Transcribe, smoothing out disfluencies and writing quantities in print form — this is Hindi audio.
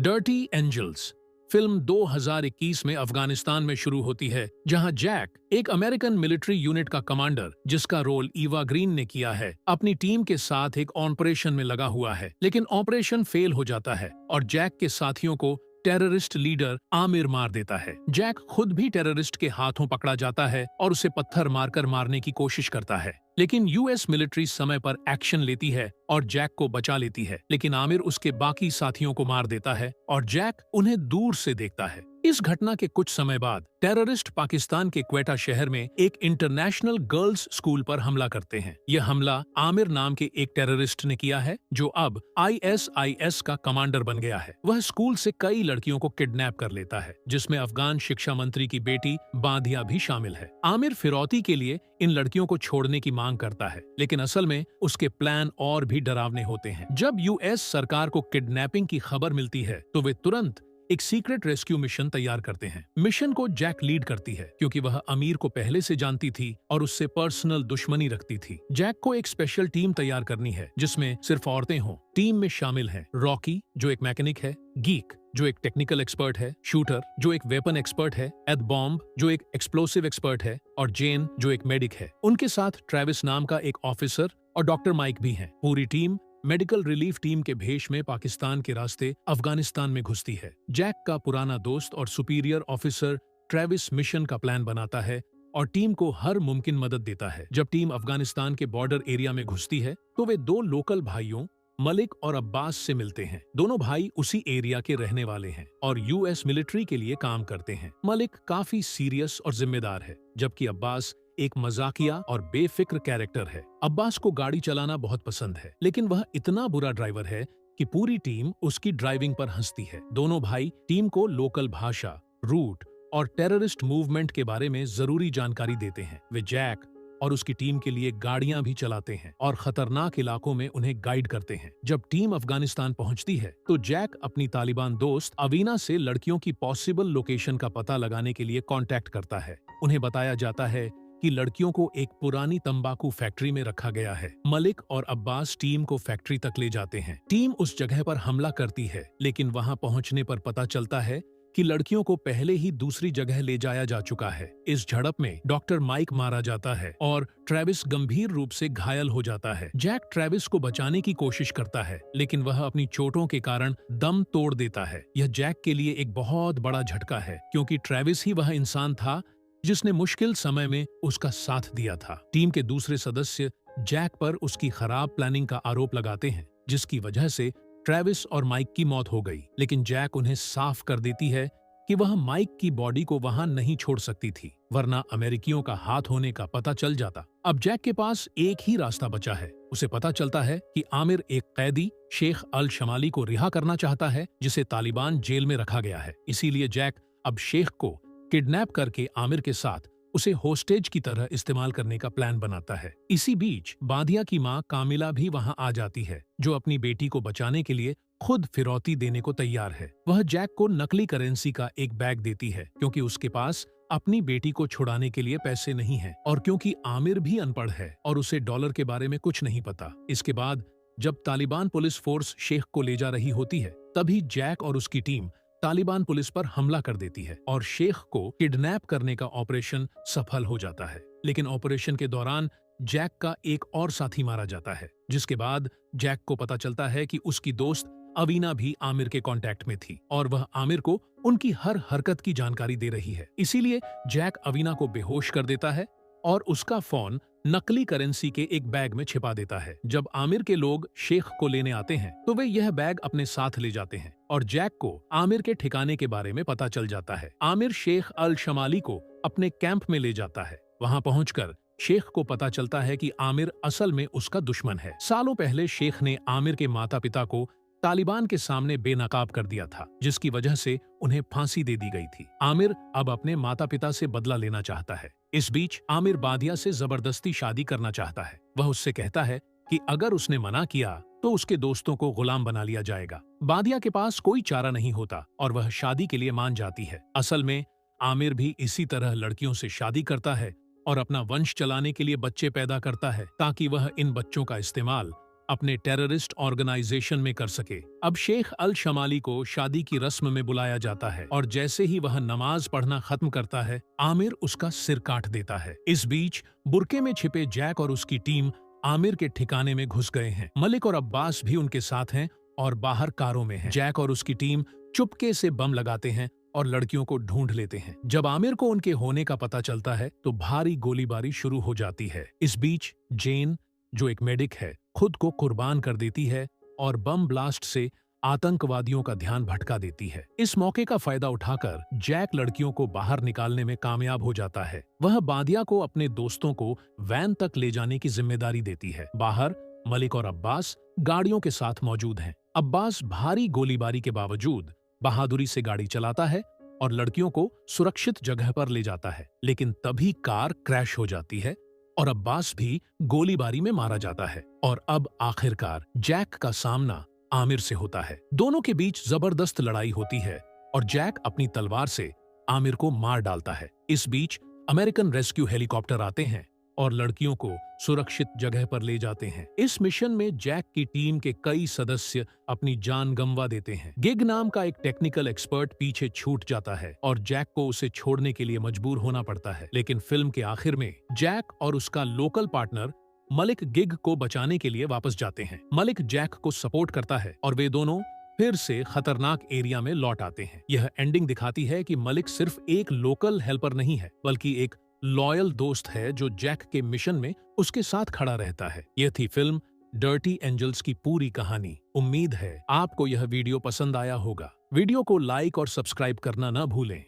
डर्टी एंजल्स फिल्म 2021 में अफगानिस्तान में शुरू होती है, जहां जैक, एक अमेरिकन मिलिट्री यूनिट का कमांडर जिसका रोल ईवा ग्रीन ने किया है, अपनी टीम के साथ एक ऑपरेशन में लगा हुआ है। लेकिन ऑपरेशन फेल हो जाता है और जैक के साथियों को टेररिस्ट लीडर आमिर मार देता है। जैक खुद भी टेररिस्ट के हाथों पकड़ा जाता है और उसे पत्थर मारकर मारने की कोशिश करता है, लेकिन यूएस मिलिट्री समय पर एक्शन लेती है और जैक को बचा लेती है। लेकिन आमिर उसके बाकी साथियों को मार देता है और जैक उन्हें दूर से देखता है। इस घटना के कुछ समय बाद टेररिस्ट पाकिस्तान के क्वेटा शहर में एक इंटरनेशनल गर्ल्स स्कूल पर हमला करते हैं। यह हमला आमिर नाम के एक टेररिस्ट ने किया है, जो अब ISIS का कमांडर बन गया है। वह स्कूल से कई लड़कियों को किडनैप कर लेता है, जिसमें अफगान शिक्षा मंत्री की बेटी बादिया भी शामिल है। आमिर फिरौती के लिए इन लड़कियों को छोड़ने की मांग करता है, लेकिन असल में उसके प्लान और भी डरावने होते हैं। जब यूएस सरकार को किडनैपिंग की खबर मिलती है, तो वे तुरंत एक सीक्रेट रेस्क्यू मिशन तैयार करते हैं। मिशन को जैक लीड करती है, क्योंकि वह अमीर को पहले से जानती थी और उससे पर्सनल दुश्मनी रखती थी। जैक को एक स्पेशल टीम तैयार करनी है, जिसमें सिर्फ औरतें हों। टीम में शामिल हैं रॉकी, जो एक मैकेनिक है, गीक, जो एक टेक्निकल एक्सपर्ट है, शूटर, जो एक वेपन एक्सपर्ट है, एड बॉम्ब, जो एक एक्सप्लोसिव एक्सपर्ट है, और जेन, जो एक मेडिक है। उनके साथ ट्रेविस नाम का एक ऑफिसर और डॉक्टर माइक भी हैं। पूरी टीम मेडिकल रिलीफ टीम के भेष में पाकिस्तान के रास्ते अफगानिस्तान में घुसती है। जैक का पुराना दोस्त और सुपीरियर ऑफिसर ट्रेविस मिशन का प्लान बनाता है और टीम को हर मुमकिन मदद देता है। जब टीम अफगानिस्तान के बॉर्डर एरिया में घुसती है, तो वे दो लोकल भाइयों मलिक और अब्बास से मिलते हैं। दोनों भाई उसी एरिया के रहने वाले हैं और यूएस मिलिट्री के लिए काम करते हैं। मलिक काफी सीरियस और जिम्मेदार है, जबकि अब्बास एक मजाकिया और बेफिक्र कैरेक्टर है। अब्बास को गाड़ी चलाना बहुत पसंद है, लेकिन वह इतना बुरा ड्राइवर है कि पूरी टीम उसकी ड्राइविंग पर हंसती है। दोनों भाई टीम को लोकल भाषा, रूट और टेररिस्ट मूवमेंट के बारे में जरूरी जानकारी देते हैं। वे जैक और उसकी टीम के लिए गाड़ियां भी चलाते हैं और खतरनाक इलाकों में उन्हें गाइड करते हैं। जब टीम अफगानिस्तान पहुंचती है, तो जैक अपनी तालिबान दोस्त अवीना से लड़कियों की पॉसिबल लोकेशन का पता लगाने के लिए कांटेक्ट करता है। उन्हें बताया जाता है कि लड़कियों को एक पुरानी तंबाकू फैक्ट्री में रखा गया है। मलिक और अब्बास टीम को फैक्ट्री तक ले जाते हैं। टीम उस जगह पर हमला करती है, लेकिन वहां पहुंचने पर पता चलता है कि लड़कियों को पहले ही दूसरी जगह ले जाया जा चुका है। इस झड़प में डॉक्टर माइक मारा जाता है और ट्रेविस गंभीर रूप से घायल हो जाता है। जैक ट्रेविस को बचाने की कोशिश करता है, लेकिन वह अपनी चोटों के कारण दम तोड़ देता है। यह जैक के लिए एक बहुत बड़ा झटका है, क्योंकि ट्रेविस ही वह इंसान था जिसने मुश्किल समय में उसका साथ दिया था। टीम के दूसरे सदस्य जैक पर उसकी खराब प्लानिंग का आरोप लगाते हैं, जिसकी वजह से ट्रेविस और माइक की मौत हो गई। लेकिन जैक उन्हें साफ कर देती है कि वह माइक की बॉडी को वहां नहीं छोड़ सकती थी, वरना अमेरिकियों का हाथ होने का पता चल जाता। अब जैक के पास एक ही रास्ता बचा है। उसे पता चलता है कि आमिर एक कैदी शेख अल शमाली को रिहा करना चाहता है, जिसे तालिबान जेल में रखा गया है। इसीलिए जैक अब शेख को किडनैप करके आमिर के साथ उसे होस्टेज की तरह इस्तेमाल करने का प्लान बनाता है। इसी बीच बादिया की मां कामिला भी वहां आ जाती है, जो अपनी बेटी को बचाने के लिए खुद फिरौती देने को तैयार है। वह जैक को नकली करेंसी का एक बैग देती है, क्योंकि उसके पास अपनी बेटी को छुड़ाने के लिए पैसे नहीं हैं, और क्योंकि आमिर भी अनपढ़ है और उसे डॉलर के बारे में कुछ नहीं पता। इसके बाद जब तालिबान पुलिस फोर्स शेख को ले जा रही होती है, तभी जैक और उसकी टीम तालिबान पुलिस पर हमला कर देती है और शेख को किडनैप करने का ऑपरेशन सफल हो जाता है। लेकिन ऑपरेशन के दौरान जैक का एक और साथी मारा जाता है, जिसके बाद जैक को पता चलता है कि उसकी दोस्त अवीना भी आमिर के कांटेक्ट में थी और वह आमिर को उनकी हर हरकत की जानकारी दे रही है। इसीलिए जैक अवीना को बेहोश कर देता है और उसका फोन नकली करेंसी के एक बैग में छिपा देता है। जब आमिर के लोग शेख को लेने आते हैं, तो वे यह बैग अपने साथ ले जाते हैं और जैक को आमिर के ठिकाने के बारे में पता चल जाता है। आमिर शेख अल शमाली को अपने कैंप में ले जाता है। वहां पहुंचकर शेख को पता चलता है कि आमिर असल में उसका दुश्मन है। सालों पहले शेख ने आमिर के माता पिता को तालिबान के सामने बेनकाब कर दिया था, जिसकी वजह से उन्हें फांसी दे दी गई थी। आमिर अब अपने माता पिता से बदला लेना चाहता है। इस बीच आमिर बादिया से जबरदस्ती शादी करना चाहता है। वह उससे कहता है कि अगर उसने मना किया तो उसके दोस्तों को गुलाम बना लिया जाएगा। बादिया के पास कोई चारा नहीं होता और वह शादी के लिए मान जाती है। असल में आमिर भी इसी तरह लड़कियों से शादी करता है और अपना वंश चलाने के लिए बच्चे पैदा करता है, ताकि वह इन बच्चों का इस्तेमाल अपने टेररिस्ट ऑर्गेनाइजेशन में कर सके। अब शेख अल शमाली को शादी की रस्म में बुलाया जाता है और जैसे ही वह नमाज पढ़ना खत्म करता है, आमिर उसका सिर काट देता है। इस बीच बुर्के में छिपे जैक और उसकी टीम आमिर के ठिकाने में घुस गए हैं। मलिक और अब्बास भी उनके साथ हैं और बाहर कारों में हैं। जैक और उसकी टीम चुपके से बम लगाते हैं और लड़कियों को ढूंढ लेते हैं। जब आमिर को उनके होने का पता चलता है तो भारी गोलीबारी शुरू हो जाती है। इस बीच जेन, जो एक मेडिक है, खुद को कुर्बान कर देती है और बम ब्लास्ट से आतंकवादियों का ध्यान भटका देती है। इस मौके का फायदा उठाकर जैक लड़कियों को बाहर निकालने में कामयाब हो जाता है। वह बादिया को अपने दोस्तों को वैन तक ले जाने की जिम्मेदारी देती है। बाहर मलिक और अब्बास गाड़ियों के साथ मौजूद हैं। अब्बास भारी गोलीबारी के बावजूद बहादुरी से गाड़ी चलाता है और लड़कियों को सुरक्षित जगह पर ले जाता है। लेकिन तभी कार क्रैश हो जाती है और अब्बास भी गोलीबारी में मारा जाता है। और अब आखिरकार जैक का सामना आमिर से होता है। दोनों के बीच जबरदस्त लड़ाई होती है और जैक अपनी तलवार से आमिर को मार डालता है। इस बीच अमेरिकन रेस्क्यू हेलीकॉप्टर आते हैं और लड़कियों को सुरक्षित जगह पर ले जाते हैं। इस मिशन में जैक की टीम के कई सदस्य अपनी जान गंवा देते हैं। गिग नाम का एक टेक्निकल एक्सपर्ट पीछे छूट जाता है और जैक को उसे छोड़ने के लिए मजबूर होना पड़ता है। लेकिन फिल्म के आखिर में जैक और उसका लोकल पार्टनर मलिक गिग को बचाने के लिए वापस जाते हैं। मलिक जैक को सपोर्ट करता है और वे दोनों फिर से खतरनाक एरिया में लौट आते हैं। यह एंडिंग दिखाती है कि मलिक सिर्फ एक लोकल हेल्पर नहीं है, बल्कि एक लॉयल दोस्त है जो जैक के मिशन में उसके साथ खड़ा रहता है। यह थी फिल्म डर्टी एंजल्स की पूरी कहानी। उम्मीद है आपको यह वीडियो पसंद आया होगा। वीडियो को लाइक और सब्सक्राइब करना न भूलें।